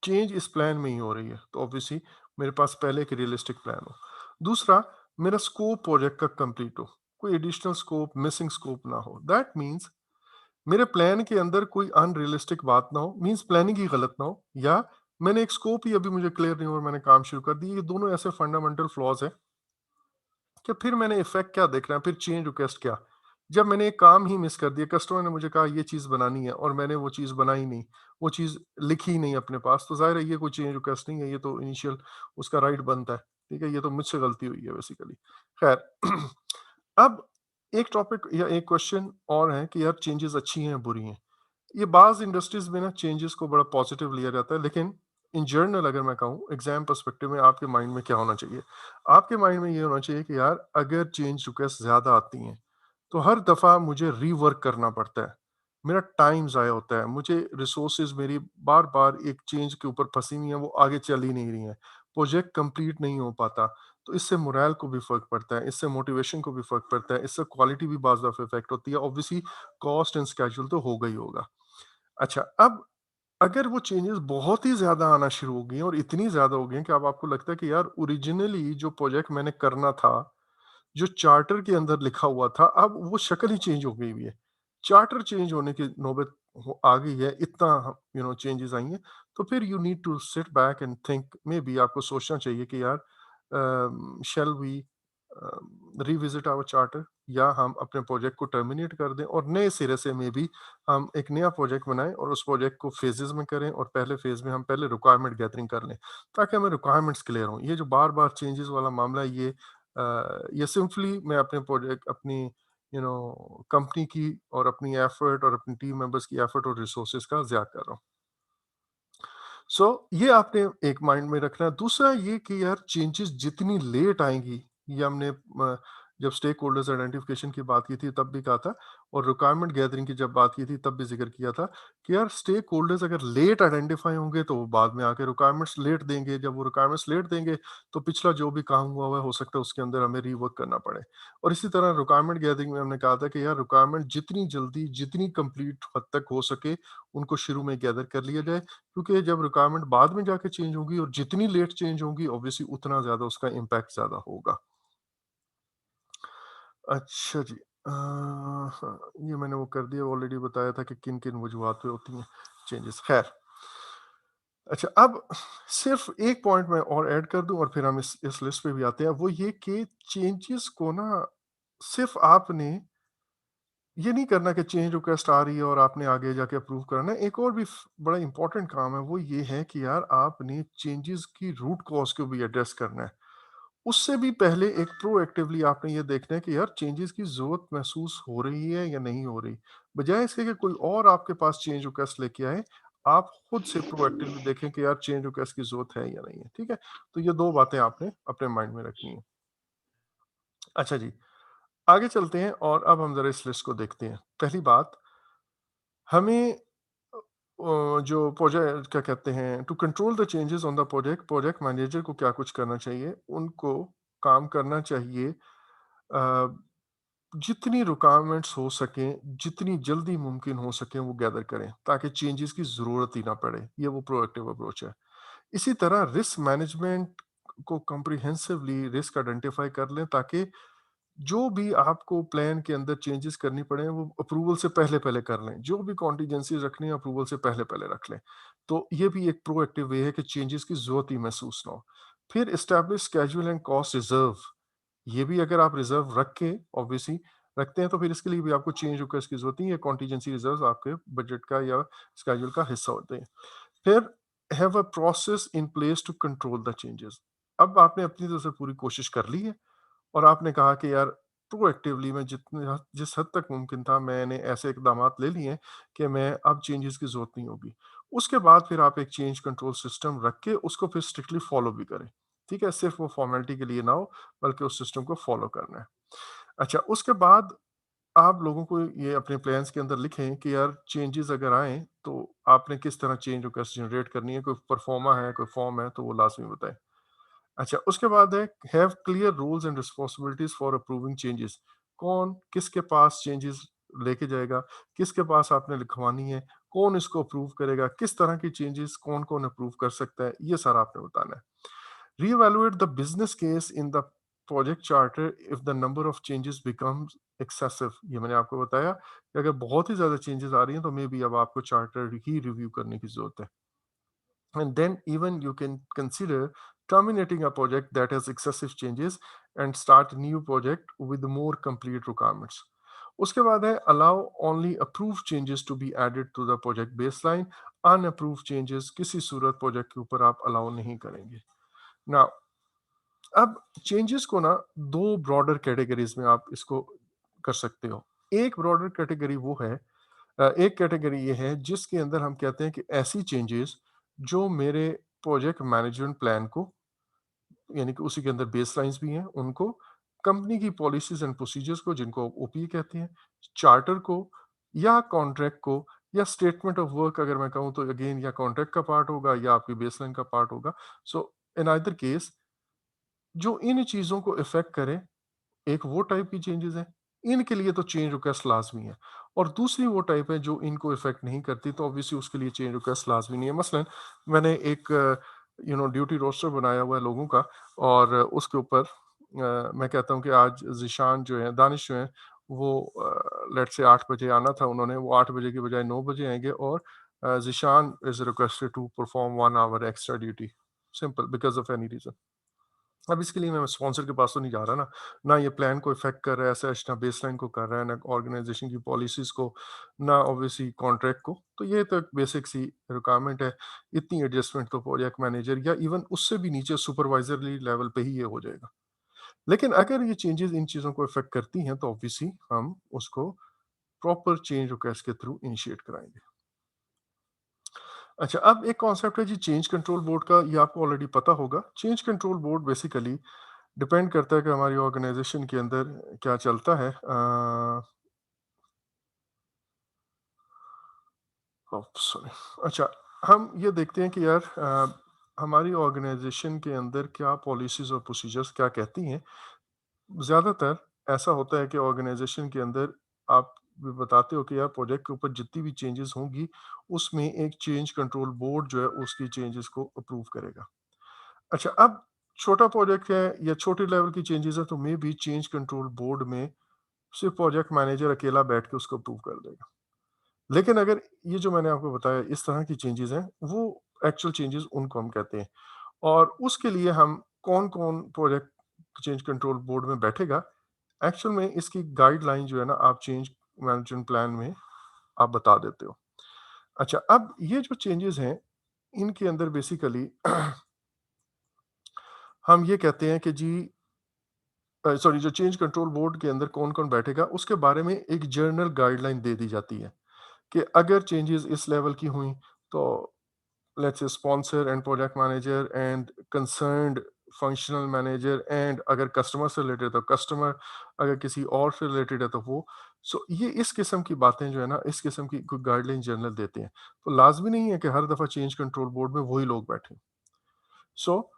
A: चेंज इस प्लान में ही हो रही है, तो ऑब्वियसली मेरे पास पहले एक रियलिस्टिक प्लान हो। दूसरा, मेरा स्कोप प्रोजेक्ट का कंप्लीट हो, कोई एडिशनल स्कोप, मिसिंग स्कोप ना हो। दैट मीन्स मेरे प्लान के अंदर कोई अनरियलिस्टिक बात ना हो, मीन्स प्लानिंग ही गलत ना हो या मैंने एक स्कोप ही अभी मुझे क्लियर नहीं हुआ और मैंने काम शुरू कर दिया। ये दोनों ऐसे फंडामेंटल फ्लॉज़ हैं कि फिर मैंने इफ़ेक्ट क्या देखना है, फिर चेंज रिक्वेस्ट क्या? जब मैंने एक काम ही मिस कर दिया, कस्टमर ने मुझे कहा ये चीज़ बनानी है और मैंने वो चीज़ बनाई नहीं, वो चीज़ लिखी ही नहीं अपने पास, तो ज़ाहिर है ये कोई चेंज रिक्वेस्ट नहीं है, ये तो इनिशियल उसका राइट बनता है, ठीक है? ये तो मुझसे गलती हुई है बेसिकली। खैर अब एक टॉपिक या एक क्वेश्चन और है कि यार चेंजेज़ अच्छी हैं, बुरी हैं? ये बाज़ इंडस्ट्रीज़ में ना चेंजेज़ को बड़ा पॉज़िटिव लिया जाता है, लेकिन इन जनरल अगर मैं कहूँ एग्ज़ाम पर्सपेक्टिव में आपके माइंड में क्या होना चाहिए? आपके माइंड में ये होना चाहिए कि यार अगर चेंज रिक्वेस्ट ज़्यादा आती हैं, तो हर दफ़ा मुझे रीवर्क करना पड़ता है। मेरा टाइम ज़ाया होता है, मुझे रिसोर्सेज़ मेरी बार-बार एक चेंज के ऊपर फँसी हुई हैं, वो आगे चल ही नहीं रही हैं। प्रोजेक्ट कंप्लीट नहीं हो पाता, तो इससे मोरल को भी फ़र्क पड़ता है, इससे मोटिवेशन को भी फ़र्क पड़ता है, इससे क्वालिटी भी बाज़ दफ़ा इफ़ेक्ट होती है। ऑब्वियसली कॉस्ट एंड स्केड्यूल तो होगा ही होगा। अच्छा, अब अगर वो चेंजेस बहुत ही ज़्यादा आना शुरू हो गई हैं और इतनी ज़्यादा हो गई हैं कि अब आपको लगता है कि यार ओरिजिनली जो प्रोजेक्ट मैंने करना था, जो चार्टर के अंदर लिखा हुआ था, अब वो शक्ल ही चेंज हो गई हुई है। चार्टर चेंज होने की नौबत आ गई है, इतना चेंजेस आई हैं, तो फिर you need to sit back and think, maybe आपको सोचना चाहिए कि यार shall we revisit our charter या हम अपने प्रोजेक्ट को टर्मिनेट कर दें और नए सिरे से मे बी हम एक नया प्रोजेक्ट बनाएं और उस प्रोजेक्ट को फेजेस में करें और पहले फेज में हम पहले रिक्वायरमेंट गैदरिंग कर लें ताकि हमें रिक्वायरमेंट्स क्लियर हों। ये जो बार बार चेंजेस वाला मामला है, ये सिंपली मैं अपने प्रोजेक्ट अपनी कंपनी की और अपनी एफर्ट और अपनी टीम मेंबर्स की एफर्ट और रिसोर्सेज का ज़्यादा कर रहा हूँ। सो ये आपने एक माइंड में रखना है। दूसरा ये कि यार चेंजेस जितनी लेट आएँगी, ये हमने जब स्टेक होल्डर्स आइडेंटिफिकेशन की बात की थी तब भी कहा था और रिक्वायरमेंट गैदरिंग की जब बात की थी तब भी ज़िक्र किया था कि यार स्टेक होल्डर्स अगर लेट आइडेंटिफाई होंगे तो वो बाद में आके रिक्वायरमेंट्स लेट देंगे। जब वो रिक्वायरमेंट्स लेट देंगे तो पिछला जो भी काम हुआ हुआ है हो सकता है उसके अंदर हमें रीवर्क करना पड़े। और इसी तरह रिक्वायरमेंट गैदरिंग में हमने कहा था कि यार रिक्वायरमेंट जितनी जल्दी, जितनी कंप्लीट हद तक हो सके, उनको शुरू में गैदर कर लिया जाए। क्योंकि जब रिक्वायरमेंट बाद में जाके चेंज होगी और जितनी लेट चेंज होगी ऑब्वियसली उतना ज़्यादा उसका इम्पैक्ट ज़्यादा होगा। अच्छा जी। हाँ, ये मैंने वो कर दिया, ऑलरेडी बताया था कि किन-किन वजूहात पे होती हैं चेंजेस। ख़ैर, अच्छा अब सिर्फ़ एक पॉइंट मैं और ऐड कर दूँ और फिर हम इस लिस्ट पे भी आते हैं। वो ये कि चेंजेस को ना सिर्फ़ आपने ये नहीं करना कि चेंज रिक्वेस्ट आ रही है और आपने आगे जाके अप्रूव कराना है। एक और भी बड़ा इंपॉर्टेंट काम है, वो ये है कि यार आपने चेंजेस की रूट कॉज को भी एड्रेस करना है। उससे भी पहले एक प्रोएक्टिवली आपने ये देखना है कि यार चेंजेस की ज़रूरत महसूस हो रही है या नहीं हो रही। बजाय इसके कि कोई और आपके पास चेंज रिक्वेस्ट लेके आए, आप खुद से प्रोएक्टिवली देखें कि यार चेंज रिक्वेस्ट की ज़रूरत है या नहीं है, ठीक है? तो ये 2 बातें आपने अपने माइंड में रखनी है। अच्छा जी, आगे चलते हैं और अब हम ज़रा इस लिस्ट को देखते हैं। पहली बात, हमें जो प्रोजेक्ट क्या कहते हैं, to control the changes on the project, project manager को क्या कुछ करना चाहिए? उनको काम करना चाहिए जितनी रिक्वायरमेंट्स हो सकें, जितनी जल्दी मुमकिन हो सके वो गैदर करें, ताकि चेंजेस की ज़रूरत ही ना पड़े। ये वो प्रोएक्टिव अप्रोच है। इसी तरह रिस्क मैनेजमेंट को कॉम्प्रिहेंसिवली रिस्क आइडेंटिफाई कर लें, ताकि जो भी आपको प्लान के अंदर चेंजेस करनी पड़े वो अप्रूवल से पहले-पहले कर लें। जो भी कॉन्टिजेंसीज़ रखनी है अप्रूवल से पहले-पहले रख लें। तो ये भी एक प्रोएक्टिव वे है कि चेंजेस की ज़रूरत ही महसूस ना हो। फिर establish schedule and cost reserve. ये भी अगर आप रिजर्व रख के ऑब्वियसली रखते हैं, तो फिर इसके लिए भी आपको चेंज रिक्वेस्ट की ज़रूरत नहीं है। कॉन्टिजेंसी रिजर्व्स आपके बजट का या स्केड्यूल का हिस्सा होते हैं। फिर have a process in place to control the changes. अब आपने अपनी तरफ से पूरी कोशिश कर ली है और आपने कहा कि यार प्रोएक्टिवली मैं जिस हद तक मुमकिन था मैंने ऐसे इकदामात ले लिए हैं कि मैं अब चेंजेस की ज़रूरत नहीं होगी। उसके बाद फिर आप एक चेंज कंट्रोल सिस्टम रख के उसको फिर स्ट्रिक्टली फ़ॉलो भी करें। ठीक है? सिर्फ़ वो फ़ॉर्मेलिटी के लिए ना हो, बल्कि उस सिस्टम को फ़ॉलो करना है। अच्छा, उसके बाद आप लोगों को ये अपने प्लान्स के अंदर लिखें कि यार चेंजेस अगर आएँ तो आपने किस तरह चेंज रिक्वेस्ट जनरेट करनी है, कोई परफॉर्मा है, कोई फॉर्म है तो वो लाज़मी बताएँ। अच्छा, उसके बाद है have clear rules and responsibilities for approving changes. कौन किसके पास चेंजेस लेके जाएगा, किसके पास आपने लिखवानी है, कौन इसको अप्रूव करेगा, किस तरह की चेंजेस कौन कौन अप्रूव कर सकता है, ये सारा आपने बताना है। Reevaluate the business case in the project charter if the number of changes becomes excessive. ये मैंने आपको बताया कि अगर बहुत ही ज्यादा चेंजेस आ रही हैं तो मे बी अब आपको चार्टर ही रिव्यू करने की जरूरत है। And then even you can consider terminating a project that has excessive changes and start a new project with more complete requirements. उसके बाद है allow only approved changes to be added to the project baseline. Unapproved changes किसी सूरत project के ऊपर आप allow नहीं करेंगे। Now, अब चेंजेस को ना दो ब्रॉडर कैटेगरीज में आप इसको कर सकते हो। एक ब्रॉडर कैटेगरी वो है, एक कैटेगरी ये है जिसके अंदर हम कहते हैं कि ऐसी चेंजेस जो मेरे प्रोजेक्ट मैनेजमेंट प्लान को, यानी कि उसी के अंदर बेसलाइंस भी हैं उनको, कंपनी की पॉलिसीज एंड प्रोसीजर्स को जिनको ओपी कहते हैं, चार्टर को या कॉन्ट्रैक्ट को या स्टेटमेंट ऑफ वर्क अगर मैं कहूँ तो अगेन या कॉन्ट्रैक्ट का पार्ट होगा या आपकी बेसलाइन का पार्ट होगा। सो इन आइदर केस जो इन चीज़ों को इफेक्ट करे, एक वो टाइप की चेंजेस हैं, इनके लिए तो चेंज रिक्वेस्ट लाज़मी है। और दूसरी वो टाइप है जो इनको इफ़ेक्ट नहीं करती, तो ऑब्वियसली उसके लिए चेंज रिक्वेस्ट लाज़मी नहीं है। मसलन मैंने एक ड्यूटी रोस्टर बनाया हुआ है लोगों का, और उसके ऊपर मैं कहता हूँ कि आज ज़ीशान जो है, दानिश जो है, वो लेट्स से 8 बजे आना था उन्होंने, वो 8 बजे की बजाय 9 बजे आएँगे, और Zeeshan is requested to perform 1 hour extra duty, simple because of any reason. अब इसके लिए मैं स्पॉन्सर के पास तो नहीं जा रहा ना, ना ये प्लान को इफ़ेक्ट कर रहा है ऐसा, ना बेसलाइन को कर रहा है, ना ऑर्गेनाइज़ेशन की पॉलिसीज़ को, ना ऑब्वियसली कॉन्ट्रैक्ट को। तो ये तो एक बेसिक सी रिक्वायरमेंट है। इतनी एडजस्टमेंट तो प्रोजेक्ट मैनेजर या इवन उससे भी नीचे सुपरवाइज़री लेवल पे ही ये हो जाएगा। लेकिन अगर ये चेंजेज़ इन चीज़ों को इफ़ेक्ट करती हैं तो ऑब्वियसली हम उसको प्रॉपर चेंज रिक्वेस्ट के थ्रू इनिशिएट कराएँगे। अच्छा, अब एक कॉन्सेप्ट है जी चेंज कंट्रोल बोर्ड का, ये आपको ऑलरेडी पता होगा। Change control board basically depend करता है कि हमारी ऑर्गेनाइजेशन के अंदर क्या चलता है। सॉरी। अच्छा, हम ये देखते हैं कि यार हमारी ऑर्गेनाइजेशन के अंदर क्या पॉलिसीज और प्रोसीजर्स क्या कहती हैं। ज़्यादातर ऐसा होता है कि ऑर्गेनाइजेशन के अंदर आप भी बताते हो कि यार प्रोजेक्ट के ऊपर जितनी भी चेंजेस होंगी, उसमें एक चेंज कंट्रोल बोर्ड जो है उसकी चेंजेस को अप्रूव करेगा। अच्छा, अब छोटा प्रोजेक्ट है या छोटे लेवल की चेंजेस है तो may be change control board में सिर्फ प्रोजेक्ट मैनेजर अकेला बैठ के उसको अप्रूव कर देगा। लेकिन अगर ये जो मैंने आपको बताया इस तरह की चेंजेस हैं, वो एक्चुअल चेंजेस उनको हम कहते हैं। और उसके लिए हम कौन-कौन प्रोजेक्ट चेंज कंट्रोल बोर्ड में बैठेगा, एक्चुअल में इसकी गाइडलाइन जो है ना, आप चेंज मैनेजमेंट प्लान में आप बता देते हो। अच्छा, अब ये जो चेंजेस हैं, इनके अंदर बेसिकली हम ये कहते हैं कि जी सॉरी, जो चेंज कंट्रोल बोर्ड के अंदर कौन-कौन बैठेगा, उसके बारे में एक जनरल गाइडलाइन दे दी जाती है कि अगर चेंजेस इस लेवल की हुई, तो let's say sponsor and project manager and concerned functional manager, and अगर कस्टमर से रिलेटेड तो कस्टमर, अगर किसी और से रिलेटेड है तो वो। सो ये इस किस्म की बातें जो है ना, इस किस्म की कोई गाइडलाइन जनरल देते हैं। तो लाज़मी नहीं है कि हर दफ़ा चेंज कंट्रोल बोर्ड में वही लोग बैठें। सो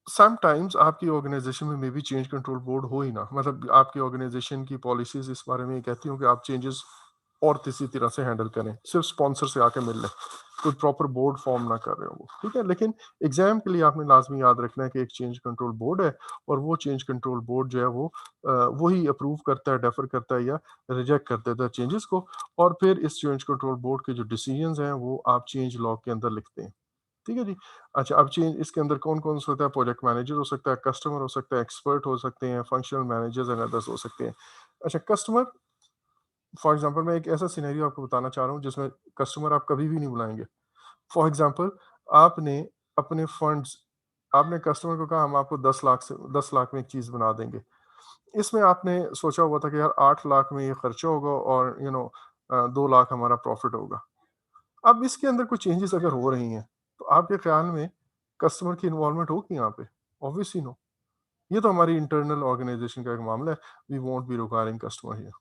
A: समटाइम्स आपकी ऑर्गेनाइजेशन में may be change control board हो ही ना, मतलब आपकी ऑर्गेनाइजेशन की पॉलिसीज इस बारे में ये कहती हूँ कि आप चेंजेस और किसी तरह से हैंडल करें, सिर्फ स्पॉन्सर से आके मिल लें, कोई प्रॉपर बोर्ड फॉर्म ना कर रहे हो वो, ठीक है। लेकिन एग्जाम के लिए आपने लाजमी याद रखना है कि एक चेंज कंट्रोल बोर्ड है, और वो चेंज कंट्रोल बोर्ड जो है वो वही अप्रूव करता है, डेफर करता है या रिजेक्ट कर देता है चेंजेस को। और फिर इस चेंज कंट्रोल बोर्ड के जो डिसीजंस हैं वो आप चेंज लॉग के अंदर लिखते हैं, ठीक है जी। अच्छा, अब चेंज इसके अंदर कौन-कौन सा होता है? प्रोजेक्ट मैनेजर हो सकता है, कस्टमर हो सकता है, एक्सपर्ट हो सकते हैं, फंक्शनल मैनेजर्स एंड अदर्स हो सकते हैं। अच्छा, कस्टमर, फॉर एग्ज़ाम्पल मैं एक ऐसा सिनेरियो आपको बताना चाह रहा हूँ जिसमें कस्टमर आप कभी भी नहीं बुलाएँगे। फॉर एग्ज़ाम्पल, आपने अपने फंड्स, आपने कस्टमर को कहा हम आपको 10 लाख से 10 लाख में एक चीज़ बना देंगे। इसमें आपने सोचा हुआ था कि यार 8 लाख में ये खर्चा होगा और 2 लाख हमारा प्रॉफिट होगा। अब इसके अंदर कुछ चेंजेस अगर हो रही हैं, तो आपके ख़्याल में कस्टमर की इन्वॉल्वमेंट होगी यहाँ पे? Obviously no. ये तो हमारी इंटरनल ऑर्गेनाइज़ेशन का एक मामला है, we won't be requiring customer here.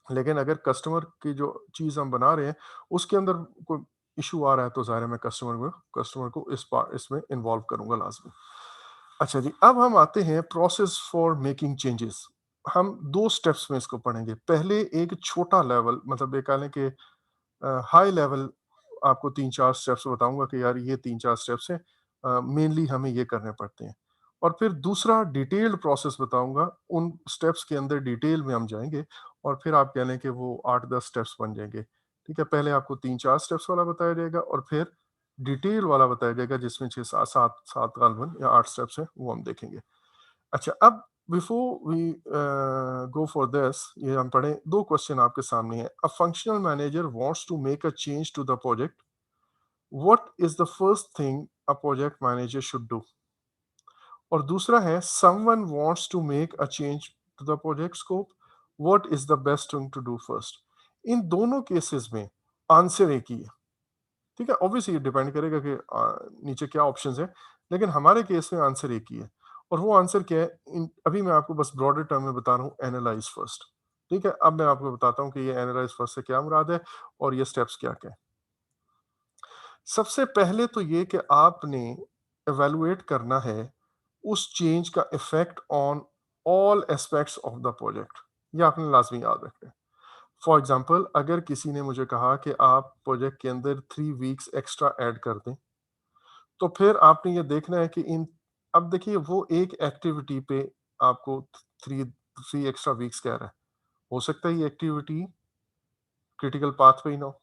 A: लेकिन अगर कस्टमर की जो चीज़ हम बना रहे हैं, उसके अंदर कोई इश्यू आ रहा है, तो ज़ाहिर है मैं कस्टमर को इसमें इन्वॉल्व करूँगा लाज़मी। अच्छा जी, अब हम आते हैं प्रोसेस फॉर मेकिंग चेंजेस। हम 2 स्टेप्स में इसको पढ़ेंगे। पहले एक छोटा लेवल, मतलब ये कह लें कि हाई लेवल, आपको 3-4 स्टेप्स बताऊँगा कि यार ये 3-4 स्टेप्स हैं, मेनली हमें ये करने पड़ते हैं। और फिर दूसरा डिटेल्ड प्रोसेस बताऊँगा, उन स्टेप्स के अंदर डिटेल में हम जाएँगे, और फिर आप कह लें कि वो 8-10 स्टेप्स बन जाएँगे। ठीक है? पहले आपको 3-4 स्टेप्स वाला बताया जाएगा, और फिर डिटेल वाला बताया जाएगा जिसमें 6 सा 7 7 गालबन या 8 स्टेप्स हैं, वो हम देखेंगे। अच्छा, अब before we go for this, ये हम पढ़ें, 2 क्वेश्चन आपके सामने हैं। A functional manager wants to make a change to the project, what is the first thing a project manager should do? और दूसरा है, someone wants to make a change to the project scope, what is the best thing to do first? इन दोनों cases में answer एक ही है, ठीक है? ऑब्वियसली ये डिपेंड करेगा कि नीचे क्या ऑप्शंस हैं, लेकिन हमारे केस में आंसर एक ही है। और वो आंसर क्या है? अभी मैं आपको बस ब्रॉडर टर्म में बता रहा हूँ, एनालाइज़ फर्स्ट, ठीक है? अब मैं आपको बताता हूँ कि ये एनालाइज़ फर्स्ट से क्या मुराद है, और ये स्टेप्स क्या-क्या हैं। सबसे पहले तो ये कि आपने इवैल्यूएट करना है उस चेंज का effect on all aspects of the project. ये आपने लाज़मी याद रखना है। फॉर एग्ज़ाम्पल, अगर किसी ने मुझे कहा कि आप प्रोजेक्ट के अंदर 3 वीक्स एक्स्ट्रा ऐड कर दें, तो फिर आपने ये देखना है कि इन अब देखिए, वो एक एक्टिविटी पे आपको 3 एक्स्ट्रा वीक्स कह रहा है। हो सकता है ये एक्टिविटी क्रिटिकल पाथ पे ही ना हो।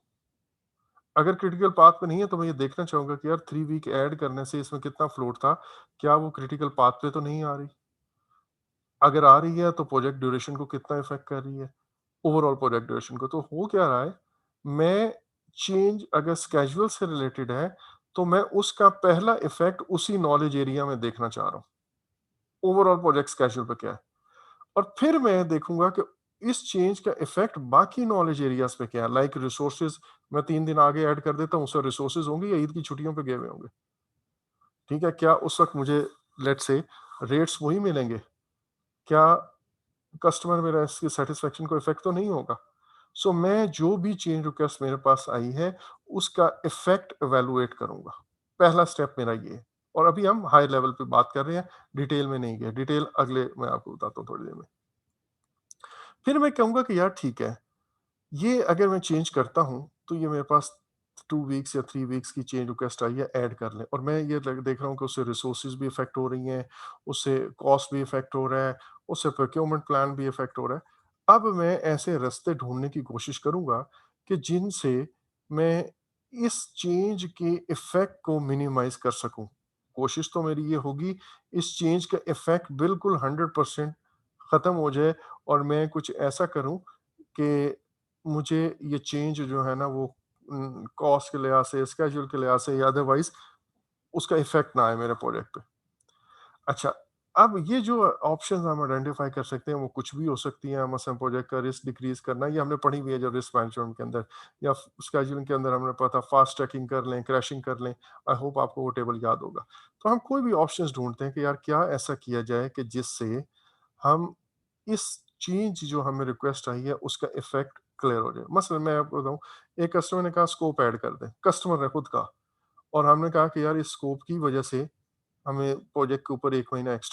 A: अगर क्रिटिकल पाथ पे नहीं है, तो मैं ये देखना चाहूँगा कि यार 3 वीक ऐड करने से इसमें कितना फ्लोट था? क्या वो क्रिटिकल पाथ पे तो नहीं आ रही? अगर आ रही है, तो प्रोजेक्ट ड्यूरेशन को कितना इफ़ेक्ट कर रही है? ओवरऑल प्रोजेक्ट ड्यूरेशन को। तो हो क्या रहा है, मैं चेंज अगर स्केड्यूल से रिलेटेड है, तो मैं उसका पहला इफ़ेक्ट उसी नॉलेज एरिया में देखना चाह रहा हूँ। ओवरऑल प्रोजेक्ट स्केड्यूल पे क्या है? और फिर मैं देखूँगा कि इस चेंज का इफ़ेक्ट बाकी नॉलेज एरियाज़ पे क्या है? लाइक रिसोर्सेज़, मैं 3 दिन आगे ऐड कर देता हूँ, उससे रिसोर्सेज़ होंगे या ईद की छुट्टियों पे गए हुए होंगे, ठीक है? क्या उस वक़्त मुझे, लेट्स से, रेट्स वही मिलेंगे? क्या कस्टमर मेरा इसकी सैटिस्फैक्शन को इफ़ेक्ट तो नहीं होगा? सो मैं जो भी चेंज रिक्वेस्ट मेरे पास आई है, उसका इफ़ेक्ट इवैल्यूएट करूँगा। पहला स्टेप मेरा ये है। और अभी हम हाई लेवल पे बात कर रहे हैं, डिटेल में नहीं गए। डिटेल अगले मैं आपको बताता हूँ थोड़ी देर में। फिर मैं कहूँगा कि यार ठीक है, ये अगर मैं चेंज करता हूँ, तो ये मेरे पास 2 वीक्स या 3 वीक्स की चेंज रिक्वेस्ट आई है, ऐड कर लें। और मैं ये देख रहा हूँ कि उससे रिसोर्सेज़ भी इफ़ेक्ट हो रही हैं, उससे कॉस्ट भी इफ़ेक्ट हो रहा है, उससे प्रोक्योरमेंट प्लान भी इफ़ेक्ट हो रहा है। अब मैं ऐसे रास्ते ढूँढने की कोशिश करूँगा कि जिनसे मैं इस चेंज के इफ़ेक्ट को मिनिमाइज़ कर सकूँ। कोशिश तो मेरी ये होगी, इस चेंज का इफ़ेक्ट बिल्कुल 100% ख़त्म हो जाए, और मैं कुछ ऐसा करूँ कि मुझे ये चेंज जो है ना वो कॉस्ट के लिहाज से, स्केड्यूल के लिहाज से या अदरवाइज़ उसका इफ़ेक्ट ना आए मेरे प्रोजेक्ट पे। अच्छा, अब ये जो ऑप्शंस हम आइडेंटिफ़ाई कर सकते हैं, वो कुछ भी हो सकती हैं, मसलन प्रोजेक्ट का रिस्क डिक्रीज़ करना, ये हमने पढ़ी हुई है जो रिस्क मैनेजमेंट के अंदर या शेड्यूलिंग के अंदर हमने पढ़ा था, फास्ट ट्रैकिंग कर लें, क्रैशिंग कर लें। आई होप आपको वो टेबल याद होगा। तो हम कोई भी ऑप्शंस ढूँढते हैं कि यार क्या ऐसा किया जाए कि जिससे हम इस चेंज जो हमें रिक्वेस्ट आई है, उसका इफ़ेक्ट क्लियर हो जाए। मसलन मैं आपको बताऊँ, एक कस्टमर ने कहा स्कोप ऐड कर दें, कस्टमर ने खुद कहा और हमने कहा कि यार इस स्कोप की वजह से हमें प्रोजेक्ट के ऊपर 1 महीना एक्स्ट्रा